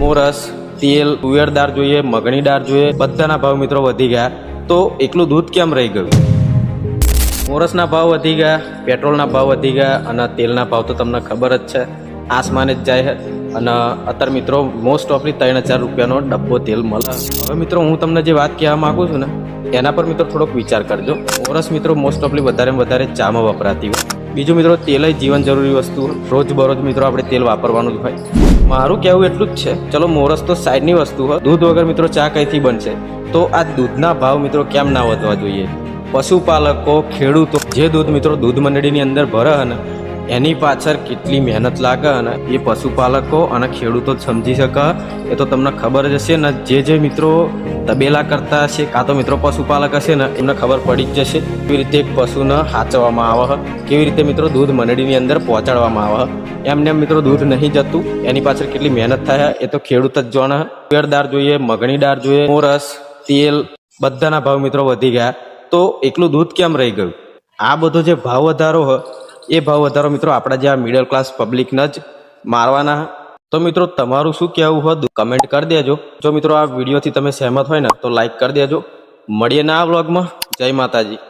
મોરસ, તેલ, તુવેર દાળ જોઈએ, મગની દાળ જોઈએ, બધાના ભાવ મિત્રો વધી ગયા. તો એકલું દૂધ કેમ રહી ગયું? મોરસના ભાવ વધી ગયા, પેટ્રોલના ભાવ વધી ગયા અને તેલના ભાવ તો તમને ખબર જ છે, આસમાને જ જાય છે. અને અત્યારે મિત્રો મોસ્ટ ઓફલી 3000 રૂપિયાનો ડબ્બો તેલ મળે. હવે મિત્રો હું તમને જે વાત કહેવા માગું છું ને એના પર મિત્રો થોડોક વિચાર કરજો. મોરસ મિત્રો મોસ્ટ ઓફલી વધારે ચામાં વપરાતી હોય. બીજું મિત્રો તેલ જીવન જરૂરી વસ્તુ, રોજબરોજ મિત્રો આપણે તેલ વાપરવાનું જ હોય. મારું કહેવું એટલું જ છે. ચલો મોરસ તો સાઈડની વસ્તુ હોય, દૂધ વગર મિત્રો ચા કઈથી બનશે? તો આ દૂધના ભાવ મિત્રો કેમ ના વધવા જોઈએ? પશુપાલકો, ખેડૂતો જે દૂધ મિત્રો દૂધ મંડળીની અંદર ભરે ને એની પાછળ કેટલી મહેનત લાગે અને એ પશુપાલકો અને ખેડૂતો જ સમજી શકે. એ તો તમને ખબર જ હશે ને. જે મિત્રો તબેલા કરતા હશે કાં તો મિત્રો પશુપાલક હશે ને એમને ખબર પડી જ જશે કેવી રીતે એક પશુને સાચવવામાં આવે, કેવી રીતે મિત્રો દૂધ મંડળીની અંદર પહોંચાડવામાં આવે. એમને મિત્રો દૂધ નહીં જતું, એની પાછળ કેટલી મહેનત થાય એ તો ખેડૂત જ જાણે. તુવેર દાળ જોઈએ, મગની દાળ જોઈએ, મોરસ, તેલ બધાના ભાવ મિત્રો વધી ગયા. તો એકલું દૂધ કેમ રહી ગયું? આ બધો જે ભાવ વધારો હોય એ ભાવ વધારો મિત્રો આપણા જે આ મિડલ ક્લાસ પબ્લિકને જ મારવાના. તો મિત્રો તમારું શું કહેવું હોય કમેન્ટ કરી દેજો. જો મિત્રો આ વિડીયોથી તમે સહેમત હોય ને તો લાઈક કરી દેજો. મળીએ ના આ વ્લોગમાં. જય માતાજી.